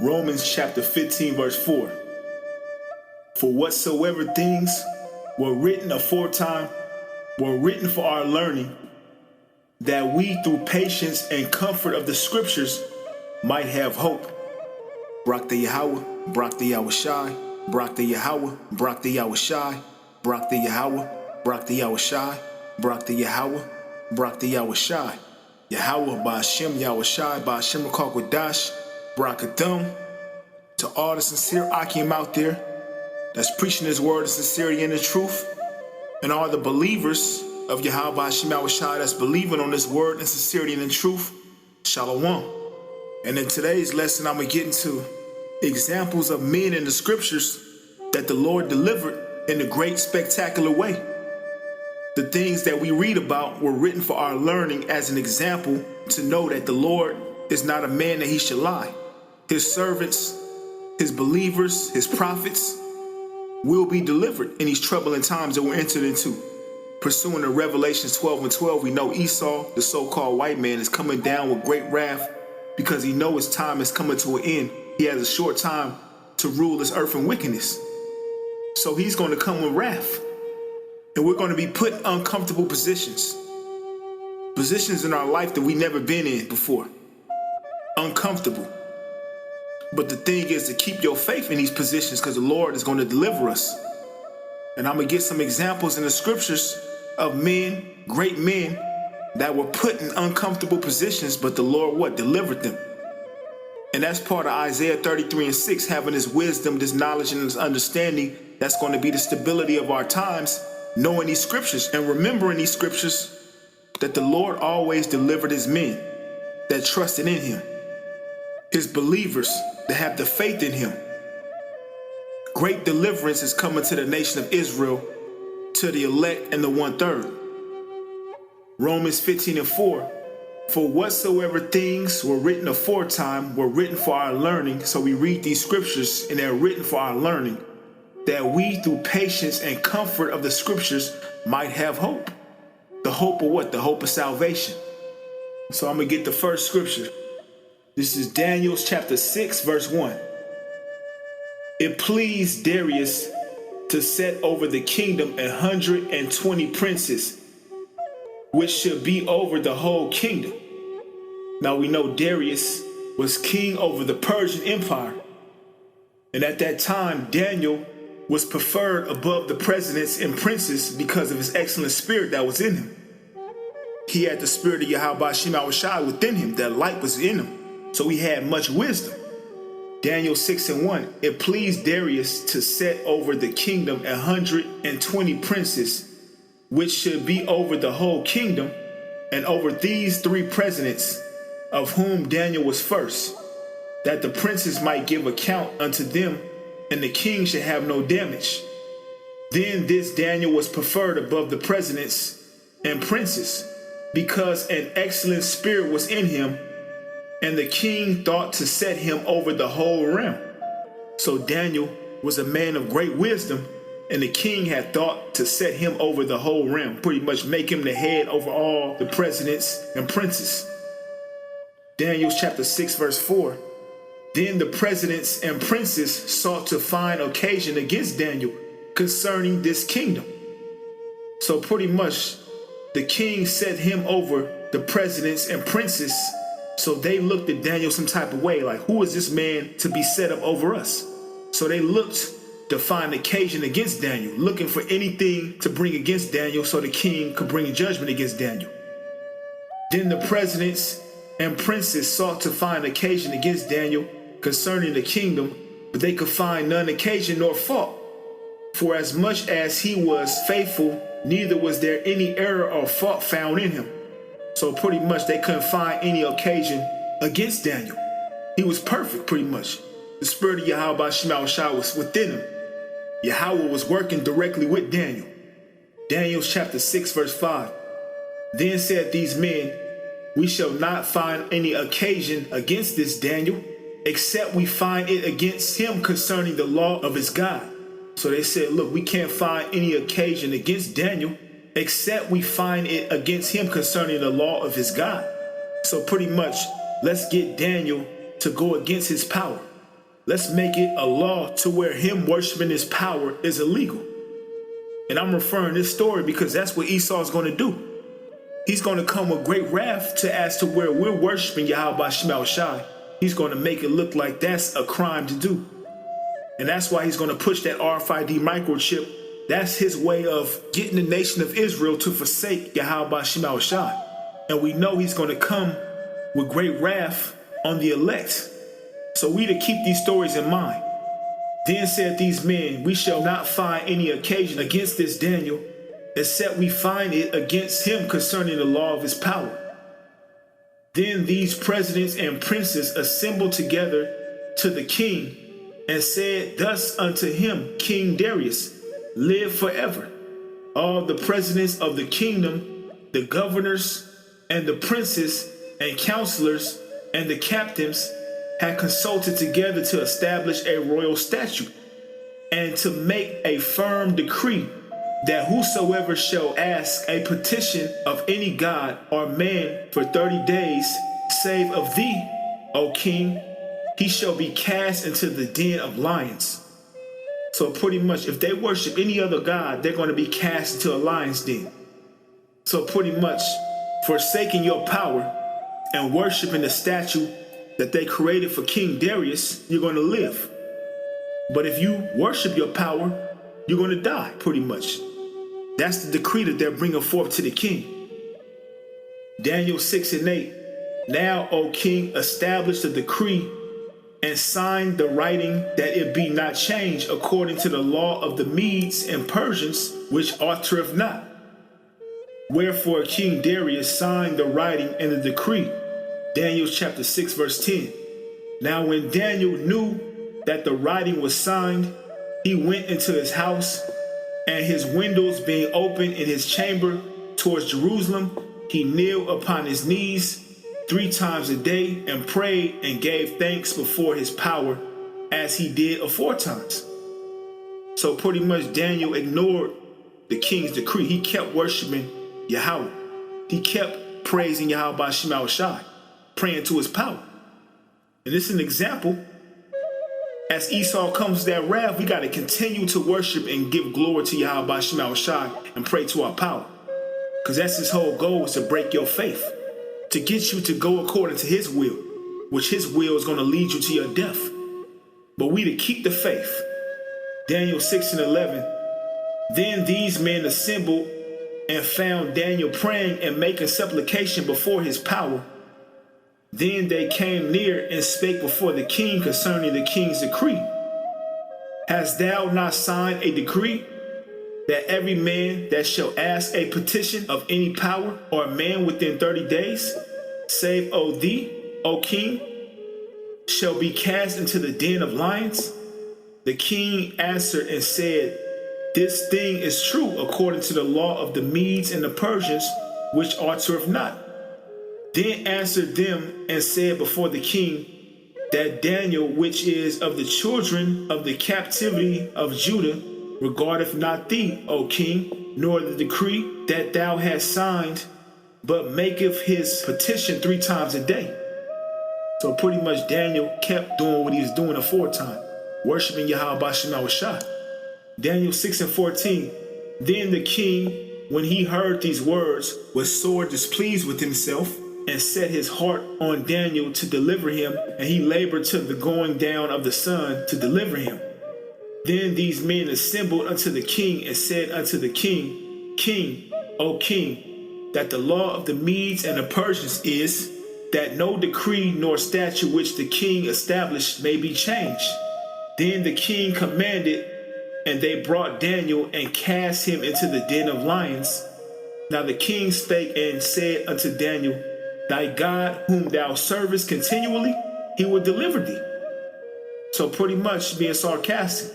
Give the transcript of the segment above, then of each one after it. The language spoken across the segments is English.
Romans chapter 15, verse 4. For whatsoever things were written aforetime were written for our learning, that we through patience and comfort of the scriptures might have hope. Brak the Yahweh, Brak the Yahweh Shai, Brak the Yahweh, Brak the Yahweh Shai, Brak the Yahweh, Brak the Yahweh Shai, Brak the Yahweh, Brak the Yahweh Shai. Yahweh Ba'ashem Yahweh Shai, Ba'ashem Rakakwadash, Brakadam. To all the sincere Akim out there that's preaching his word in sincerity and in truth, and all the believers of Yahweh Ba'ashem Yahweh Shai that's believing on this word in sincerity and in truth, Shalom. And in today's lesson, I'm going to get into examples of men in the scriptures that the Lord delivered in a great spectacular way. The things that we read about were written for our learning as an example to know that the Lord is not a man that he should lie. His servants, his believers, his prophets will be delivered in these troubling times that we're entered into. Pursuing the Revelations 12 and 12, we know Esau, the so-called white man, is coming down with great wrath because he knows his time is coming to an end. He has a short time to rule this earth in wickedness. So he's going to come with wrath. And we're going to be put in uncomfortable positions. Positions in our life that we've never been in before. Uncomfortable. But the thing is to keep your faith in these positions because the Lord is going to deliver us. And I'm going to get some examples in the scriptures of men, great men, that were put in uncomfortable positions, but the Lord what? Delivered them. And that's part of Isaiah 33 and 6, having this wisdom, this knowledge, and this understanding. That's going to be the stability of our times, knowing these scriptures and remembering these scriptures that the Lord always delivered his men that trusted in him, his believers that have the faith in him. Great deliverance is coming to the nation of Israel, to the elect and the 1/3. Romans 15 and 4. For whatsoever things were written aforetime were written for our learning. So we read these scriptures and they're written for our learning, that we through patience and comfort of the scriptures might have hope. The hope of what? The hope of salvation. So I'm going to get the first scripture. This is Daniel chapter 6, verse 1. It pleased Darius to set over the kingdom 120 princes, which should be over the whole kingdom. Now we know Darius was king over the Persian Empire. And at that time, Daniel was preferred above the presidents and princes because of his excellent spirit that was in him. He had the spirit of Yahweh Ba'ashem Yahweh Shai within him. That light was in him. So he had much wisdom. Daniel 6 and 1. It pleased Darius to set over the kingdom 120 princes, which should be over the whole kingdom, and over these 3 presidents, of whom Daniel was first, that the princes might give account unto them, and the king should have no damage. Then this Daniel was preferred above the presidents and princes, because an excellent spirit was in him, and the king thought to set him over the whole realm. So Daniel was a man of great wisdom, and the king had thought to set him over the whole realm, pretty much make him the head over all the presidents and princes. Daniel chapter 6 verse 4. Then the presidents and princes sought to find occasion against Daniel concerning this kingdom. So pretty much the king set him over the presidents and princes. So they looked at Daniel some type of way, like, who is this man to be set up over us? So they looked to find occasion against Daniel, looking for anything to bring against Daniel so the king could bring judgment against Daniel. Then the presidents and princes sought to find occasion against Daniel concerning the kingdom, but they could find none occasion nor fault. For as much as he was faithful, neither was there any error or fault found in him. So pretty much they couldn't find any occasion against Daniel. He was perfect pretty much. The spirit of Yahweh Ba'ashem Yahweh Shai was within him. Yahweh was working directly with Daniel. Daniel chapter 6 verse 5. Then said these men, we shall not find any occasion against this Daniel, except we find it against him concerning the law of his God. So they said, look, we can't find any occasion against Daniel, except we find it against him concerning the law of his God. So pretty much, let's get Daniel to go against his power. let's make it a law to where him worshiping his power is illegal. And I'm referring this story because that's what Esau's going to do. He's going to come with great wrath as to where we're worshiping Yahweh Shema Shai. He's going to make it look like that's a crime to do. And that's why he's going to push that RFID microchip. That's his way of getting the nation of Israel to forsake Yahweh Shema Shai. And we know he's going to come with great wrath on the elect. So we to keep these stories in mind. Then said these men, we shall not find any occasion against this Daniel, except we find it against him concerning the law of his power. Then these presidents and princes assembled together to the king, and said thus unto him, King Darius, live forever. All the presidents of the kingdom, the governors, and the princes, and counselors, and the captains had consulted together to establish a royal statute, and to make a firm decree that whosoever shall ask a petition of any god or man for 30 days, save of thee, O king, he shall be cast into the den of lions. So pretty much, if they worship any other god, they're going to be cast into a lion's den. So pretty much, forsaking your power and worshiping the statue that they created for King Darius, you're going to live. But if you worship your power, you're going to die, pretty much. That's the decree that they're bringing forth to the king. Daniel 6 and 8. Now, O king, establish the decree and sign the writing that it be not changed according to the law of the Medes and Persians, which altereth not. Wherefore King Darius signed the writing and the decree. Daniel chapter 6 verse 10. Now when Daniel knew that the writing was signed, he went into his house, and his windows being open in his chamber towards Jerusalem, he kneeled upon his knees 3 times a day and prayed and gave thanks before his power as he did aforetimes. So pretty much Daniel ignored the king's decree. He kept worshiping Yahweh. He kept praising Yahweh Shema Shai, praying to his power. And this is an example. As Esau comes to that wrath, we got to continue to worship and give glory to Yahweh Shema Shai and pray to our power. Because that's his whole goal, is to break your faith, to get you to go according to his will, which his will is going to lead you to your death. But we to keep the faith. Daniel 6 and 11. Then these men assembled and found Daniel praying and making supplication before his power. Then they came near and spake before the king concerning the king's decree. Hast thou not signed a decree that every man that shall ask a petition of any power or man within 30 days, save O thee, O king, shall be cast into the den of lions? The king answered and said, This thing is true according to the law of the Medes and the Persians, which altereth not. Then answered them and said before the king, that Daniel, which is of the children of the captivity of Judah, regardeth not thee, O king, nor the decree that thou hast signed, but maketh his petition 3 times a day. So pretty much Daniel kept doing what he was doing aforetime, worshiping Yahweh Shema Shai. Daniel 6 and 14. Then the king, when he heard these words, was sore displeased with himself, and set his heart on Daniel to deliver him, and he labored till the going down of the sun to deliver him. Then these men assembled unto the king and said unto the king, King, O king, that the law of the Medes and the Persians is, that no decree nor statute which the king established may be changed. Then the king commanded, and they brought Daniel and cast him into the den of lions. Now the king spake and said unto Daniel, Thy God whom thou servest continually, he will deliver thee. So pretty much being sarcastic.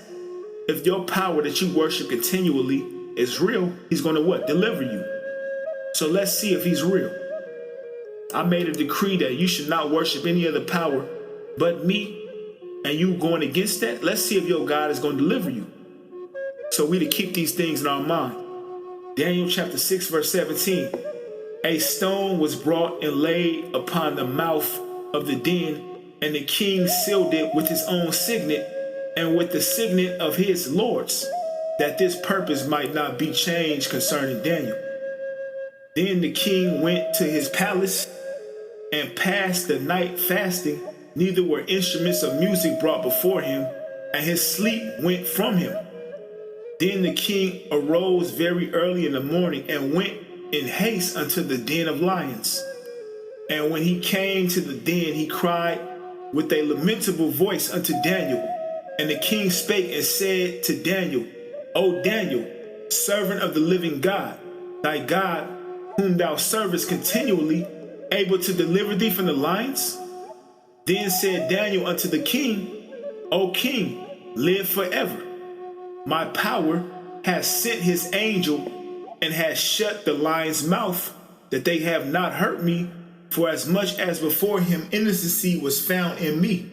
If your power that you worship continually is real, he's going to what? Deliver you. So let's see if he's real. I made a decree that you should not worship any other power but me, and you going against that? Let's see if your God is going to deliver you. So we to keep these things in our mind. Daniel chapter 6 verse 17. A stone was brought and laid upon the mouth of the den, And the king sealed it with his own signet and with the signet of his lords, that this purpose might not be changed concerning Daniel. Then the king went to his palace and passed the night fasting, neither were instruments of music brought before him, and his sleep went from him. Then the king arose very early in the morning and went in haste unto the den of lions. And when he came to the den, he cried with a lamentable voice unto Daniel. And the king spake and said to Daniel, O Daniel, servant of the living God, thy God, whom thou servest continually, able to deliver thee from the lions? Then said Daniel unto the king, O king, live forever. My power has sent his angel and has shut the lion's mouth, that they have not hurt me, for as much as before him innocency was found in me.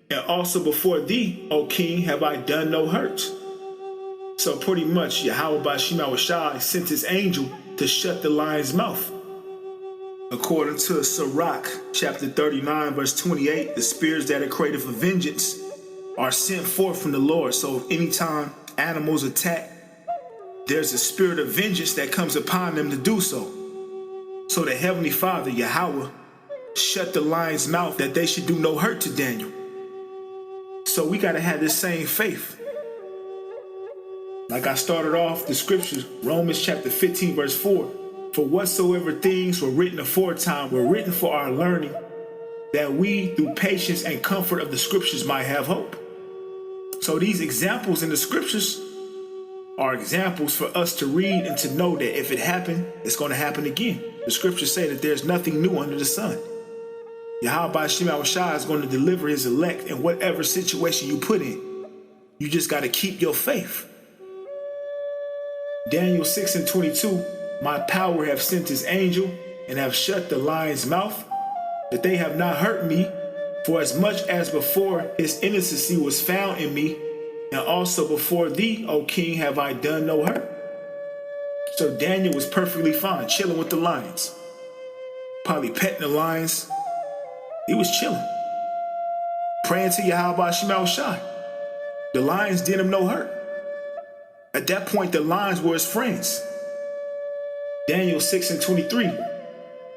And also before thee, O king, have I done no hurt. So pretty much Yahweh Bashim Awashai sent his angel to shut the lion's mouth. According to Sirach, chapter 39, verse 28, the spirits that are created for vengeance are sent forth from the Lord. So anytime animals attack, there's a spirit of vengeance that comes upon them to do so. So the Heavenly Father, Yahweh, shut the lion's mouth that they should do no hurt to Daniel. So we got to have this same faith. Like I started off the scriptures, Romans chapter 15, verse 4. For whatsoever things were written aforetime were written for our learning, that we, through patience and comfort of the scriptures, might have hope. So these examples in the scriptures are examples for us to read and to know that if it happened, it's going to happen again. The scriptures say that there's nothing new under the sun. Yahweh Bashim Awashai is going to deliver his elect in whatever situation you put in. You just got to keep your faith. Daniel 6:22, my power have sent his angel and have shut the lion's mouth, that they have not hurt me, for as much as before his innocency was found in me, and also before thee, O king, have I done no hurt. So Daniel was perfectly fine, chilling with the lions. Probably petting the lions. He was chilling. Praying to Yahweh Bashim Awashai. The lions did him no hurt. At that point, the lions were his friends. Daniel 6:23.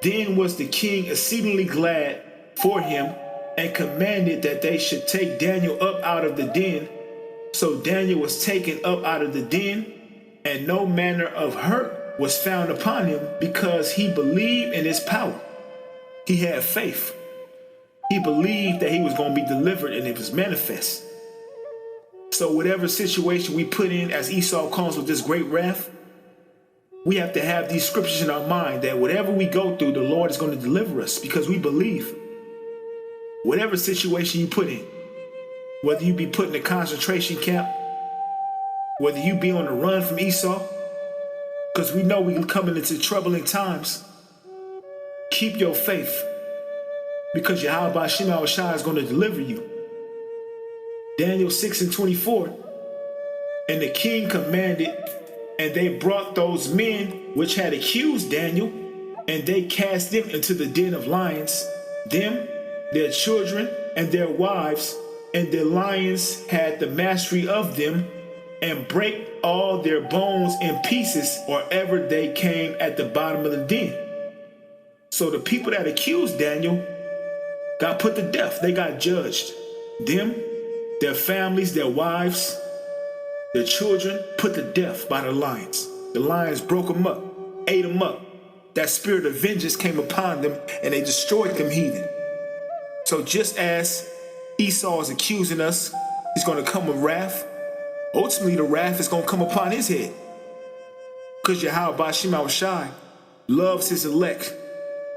Then was the king exceedingly glad for him, and commanded that they should take Daniel up out of the den. So Daniel was taken up out of the den, and no manner of hurt was found upon him, because he believed in his power. He had faith. He believed that he was going to be delivered, and it was manifest. So whatever situation we put in, as Esau comes with this great wrath, we have to have these scriptures in our mind that whatever we go through, the Lord is going to deliver us, because we believe. Whatever situation you put in, whether you be put in a concentration camp, whether you be on the run from Esau, because we know we're coming into troubling times, keep your faith, because Yahweh Bashim Awashai is going to deliver you. Daniel 6:24, and the king commanded, and they brought those men which had accused Daniel, and they cast them into the den of lions, them, their children, and their wives, and the lions had the mastery of them, and break all their bones in pieces, or ever they came at the bottom of the den. So the people that accused Daniel got put to death. They got judged. Them, their families, their wives, their children, put to death by the lions. The lions broke them up, ate them up. That spirit of vengeance came upon them, and they destroyed them heathen. So just as Esau is accusing us, he's going to come with wrath. Ultimately, the wrath is going to come upon his head. Because Yahweh Bashim Awashai loves his elect.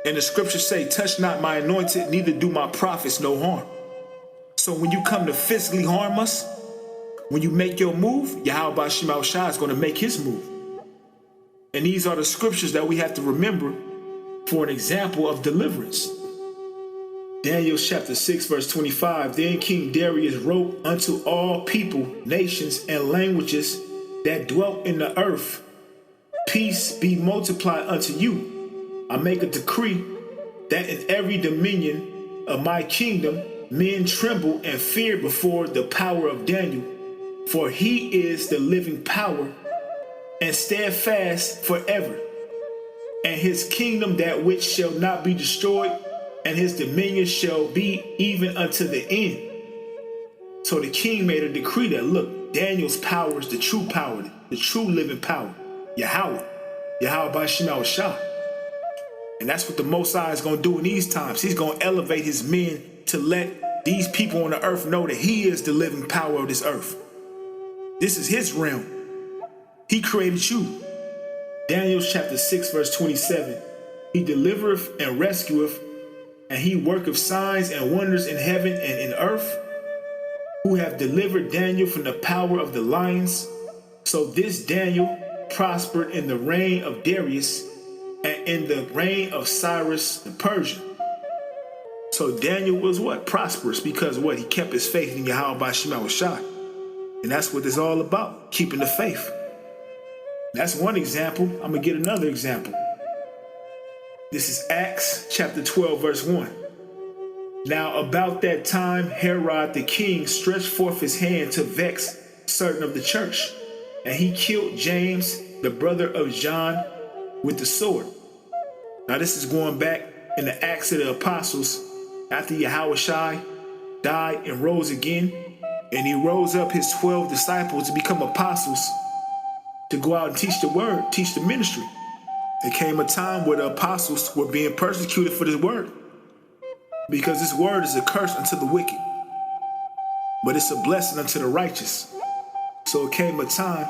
And the scriptures say, touch not my anointed, neither do my prophets no harm. So when you come to physically harm us, when you make your move, Yahweh Bashim Awashai is going to make his move. And these are the scriptures that we have to remember for an example of deliverance. Daniel chapter 6, verse 25. Then King Darius wrote unto all people, nations, and languages that dwelt in the earth, peace be multiplied unto you. I make a decree that in every dominion of my kingdom men trembled and feared before the power of Daniel, for he is the living power and steadfast forever, and his kingdom that which shall not be destroyed, and his dominion shall be even unto the end. So the king made a decree that, look, Daniel's power is the true power, the true living power, Yahweh Ba'Shem Shah. And that's what the Most High is going to do in these times. He's going to elevate his men to let these people on the earth know that he is the living power of this earth. This is his realm. He created you. Daniel chapter 6 verse 27. He delivereth and rescueth, and he worketh signs and wonders in heaven and in earth, who have delivered Daniel from the power of the lions. So this Daniel prospered in the reign of Darius and in the reign of Cyrus the Persian. So Daniel was what? Prosperous, because what? He kept his faith in Yahweh Ba'Shem Shah. And that's what it's all about, keeping the faith. That's one example. I'm going to get another example. This is Acts chapter 12 verse 1. Now about that time Herod the king stretched forth his hand to vex certain of the church, and he killed James, the brother of John, with the sword. Now this is going back in the Acts of the Apostles, after Yahweh Shai died and rose again, and he rose up his 12 disciples to become apostles, to go out and teach the word, teach the ministry. There came a time where the apostles were being persecuted for this word, because this word is a curse unto the wicked, but it's a blessing unto the righteous. So it came a time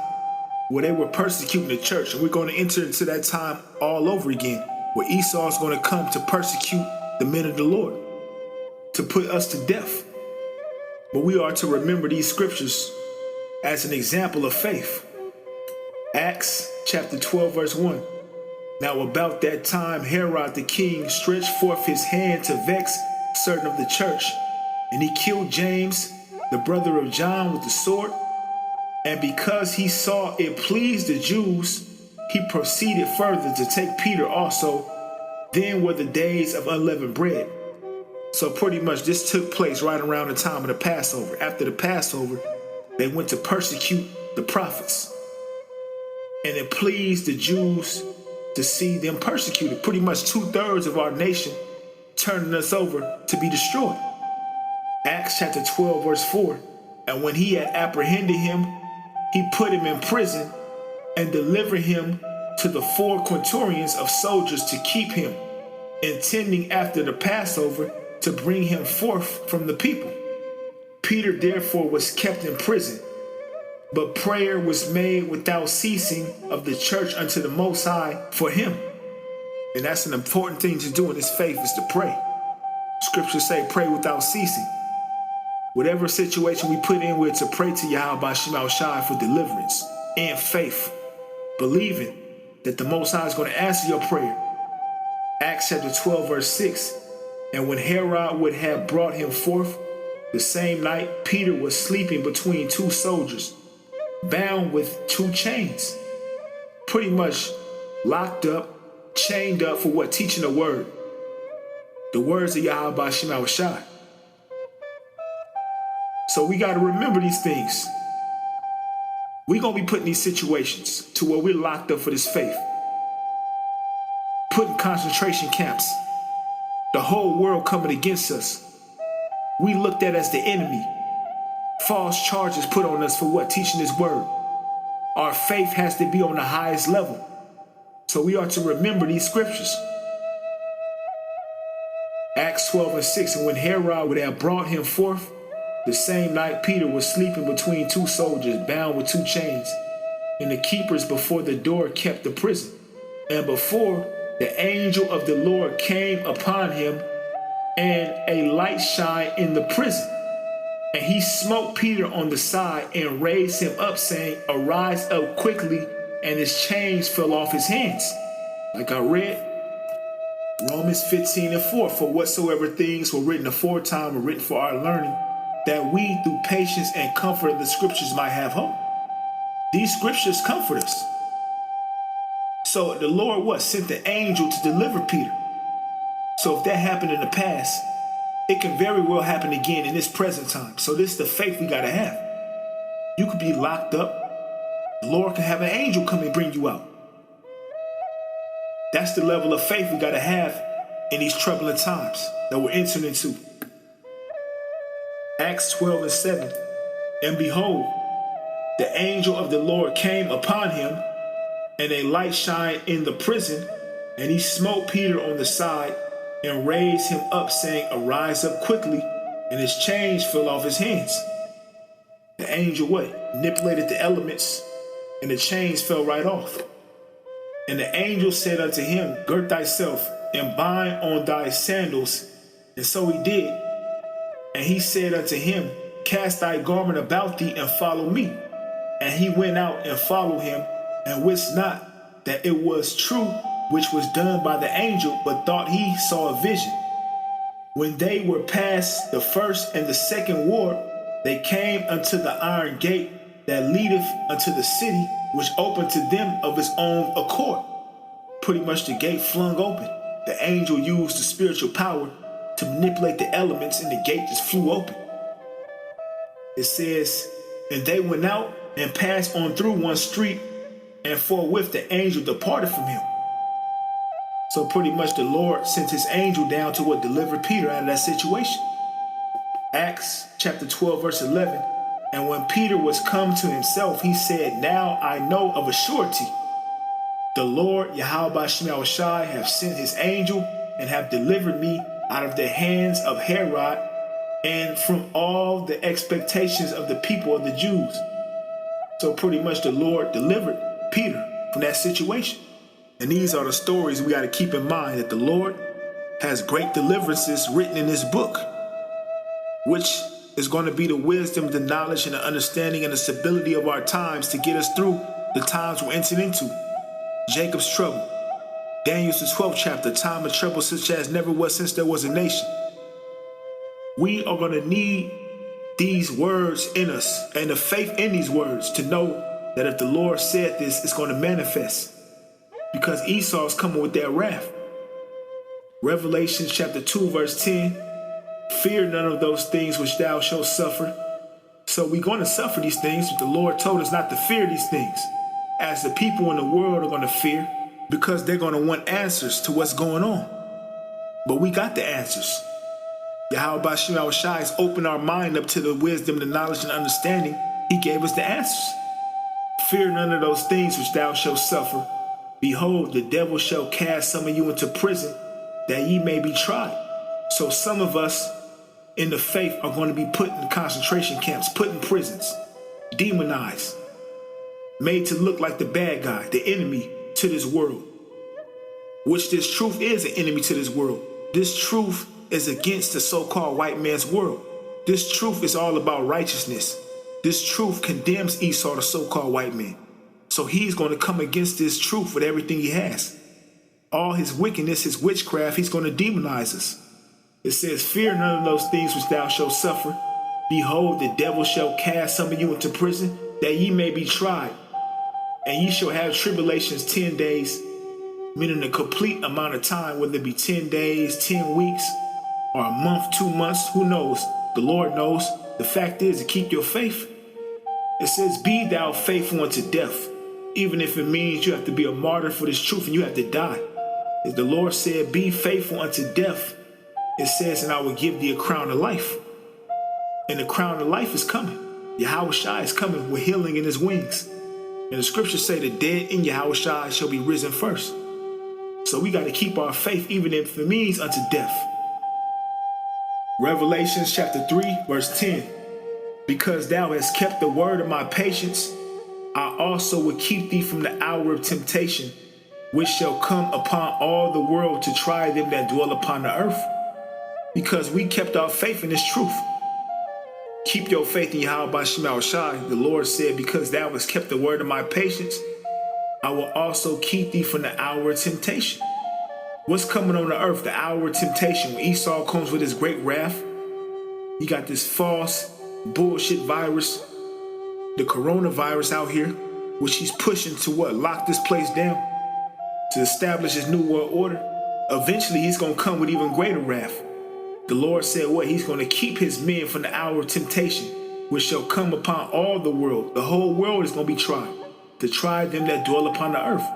where they were persecuting the church, and we're going to enter into that time all over again, where Esau is going to come to persecute the men of the Lord, to put us to death. But we are to remember these scriptures as an example of faith. Acts chapter 12 verse 1. Now about that time Herod the king stretched forth his hand to vex certain of the church, and he killed James, the brother of John, with the sword. And because he saw it pleased the Jews, he proceeded further to take Peter also. Then were the days of unleavened bread. So pretty much this took place right around the time of the Passover. After the Passover, they went to persecute the prophets. And it pleased the Jews to see them persecuted. Pretty much 2/3 of our nation turning us over to be destroyed. Acts chapter 12 verse 4. And when he had apprehended him, he put him in prison and delivered him to the 4 quaternions of soldiers to keep him, intending after the Passover to bring him forth from the people. Peter therefore was kept in prison, but prayer was made without ceasing of the church unto the Most High for him. And that's an important thing to do in this faith, is to pray. Scriptures say pray without ceasing. Whatever situation we put in, we're to pray to Yahweh Ba'Shem Shai for deliverance and faith, believing that the Most High is going to answer your prayer. Acts chapter 12 verse 6. And when Herod would have brought him forth, the same night Peter was sleeping between 2 soldiers, bound with 2 chains. Pretty much locked up, chained up for what? Teaching the word. The words of Yahweh Ba'Shem Shai. So we got to remember these things. We're going to be put in these situations to where we're locked up for this faith. Put in concentration camps. The whole world coming against us. We looked at as the enemy. False charges put on us for what? Teaching this word. Our faith has to be on the highest level. So we are to remember these scriptures. Acts 12 and 6. And when Herod would have brought him forth, the same night Peter was sleeping between 2 soldiers, bound with 2 chains. And the keepers before the door kept the prison. And before, the angel of the Lord came upon him, and a light shined in the prison. And he smote Peter on the side and raised him up, saying, Arise up quickly. And his chains fell off his hands. Like I read, Romans 15 and 4. For whatsoever things were written aforetime were written for our learning, that we through patience and comfort of the scriptures might have hope. These scriptures comfort us. So the Lord sent the angel to deliver Peter. So if that happened in the past, It can very well happen again in this present time. So this is the faith we gotta have. You could be locked up. The Lord can have an angel come and bring you out. That's the level of faith we gotta have in these troubling times that we're entering into. Acts 12:7. And behold, the angel of the Lord came upon him, and a light shined in the prison, and he smote Peter on the side and raised him up, saying, Arise up quickly, and his chains fell off his hands. The angel what? Manipulated the elements, and the chains fell right off. And the angel said unto him, Gird thyself, and bind on thy sandals. And so he did. And he said unto him, Cast thy garment about thee, and follow me. And he went out and followed him, and wist not that it was true which was done by the angel, but thought he saw a vision. When they were past the first and the second ward, they came unto the iron gate that leadeth unto the city, which opened to them of his own accord. Pretty much the gate flung open. The angel used the spiritual power to manipulate the elements, and the gate just flew open. It says, And they went out and passed on through one street, and forthwith the angel departed from him. So pretty much the Lord sent his angel down to what delivered Peter out of that situation. Acts chapter 12, verse 11. And when Peter was come to himself, he said, Now I know of a surety, the Lord Yahweh Shema Shai have sent his angel and have delivered me out of the hands of Herod and from all the expectations of the people of the Jews. So pretty much the Lord delivered Peter from that situation. And these are the stories we got to keep in mind, that the Lord has great deliverances written in this book, which is going to be the wisdom, the knowledge, and the understanding and the stability of our times to get us through the times we're entering into. Jacob's trouble. Daniel's the 12th chapter, time of trouble such as never was since there was a nation. We are going to need these words in us and the faith in these words to know that if the Lord said this, it's going to manifest. Because Esau's coming with that wrath. Revelation chapter 2, verse 10. Fear none of those things which thou shalt suffer. So we're going to suffer these things, but the Lord told us not to fear these things, as the people in the world are going to fear, because they're going to want answers to what's going on. But we got the answers. Yahweh Shema Shai has opened our mind up to the wisdom, the knowledge, and understanding. He gave us the answers. Fear none of those things which thou shalt suffer. Behold, the devil shall cast some of you into prison, that ye may be tried. So some of us in the faith are going to be put in concentration camps, put in prisons, demonized, made to look like the bad guy, the enemy to this world. Which this truth is an enemy to this world. This truth is against the so-called white man's world. This truth is all about righteousness. This truth condemns Esau, the so-called white man. So he's going to come against this truth with everything he has. All his wickedness, his witchcraft, he's going to demonize us. It says, Fear none of those things which thou shalt suffer. Behold, the devil shall cast some of you into prison, that ye may be tried. And ye shall have tribulations 10 days, meaning a complete amount of time, whether it be 10 days, 10 weeks, or a month, 2 months, who knows? The Lord knows. The fact is to keep your faith. It says, Be thou faithful unto death, even if it means you have to be a martyr for this truth and you have to die. As the Lord said, Be faithful unto death. It says, And I will give thee a crown of life. And the crown of life is coming. Yahweh Shai is coming with healing in his wings. And the scriptures say the dead in Yahweh Shai shall be risen first. So we got to keep our faith, even if it means unto death. Revelation chapter 3, verse 10. Because thou hast kept the word of my patience, I also will keep thee from the hour of temptation, which shall come upon all the world to try them that dwell upon the earth. Because we kept our faith in this truth. Keep your faith in Yahweh Shema Shai. The Lord said, Because thou hast kept the word of my patience, I will also keep thee from the hour of temptation. What's coming on the earth? The hour of temptation. When Esau comes with his great wrath, you got this false bullshit virus, the coronavirus out here, which he's pushing to what? Lock this place down, to establish his new world order. Eventually, he's going to come with even greater wrath. The Lord said what? He's going to keep his men from the hour of temptation, which shall come upon all the world. The whole world is going to be tried, to try them that dwell upon the earth.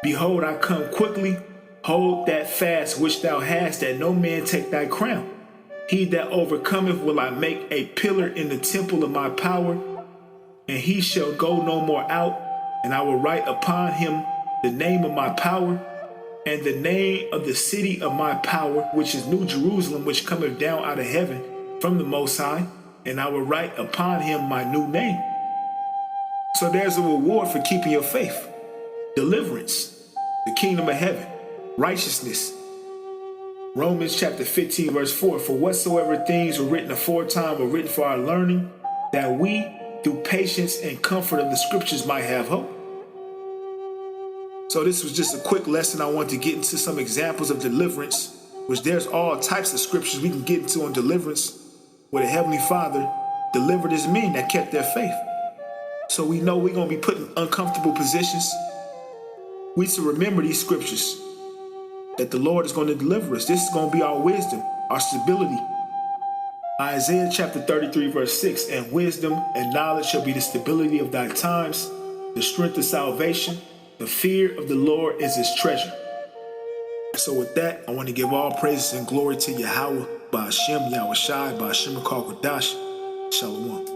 Behold, I come quickly. Hold that fast which thou hast, that no man take thy crown. He that overcometh will I make a pillar in the temple of my power, and he shall go no more out. And I will write upon him the name of my power, and the name of the city of my power, which is New Jerusalem, which cometh down out of heaven from the Most High, and I will write upon him my new name. So there's a reward for keeping your faith. Deliverance, the kingdom of heaven, righteousness. Romans chapter 15, verse 4, for whatsoever things were written aforetime were written for our learning, that we, through patience and comfort of the scriptures, might have hope. So this was just a quick lesson. I wanted to get into some examples of deliverance, which there's all types of scriptures we can get into on deliverance, where the Heavenly Father delivered his men that kept their faith. So we know we're going to be put in uncomfortable positions. We should remember these scriptures, that the Lord is going to deliver us. This is going to be our wisdom, our stability. Isaiah chapter 33, verse 6, and wisdom and knowledge shall be the stability of thy times, the strength of salvation. The fear of the Lord is his treasure. So with that, I want to give all praises and glory to Yahweh, Ba'ashem, Yahweh Shai, Ba'ashem Kodash. Shalom.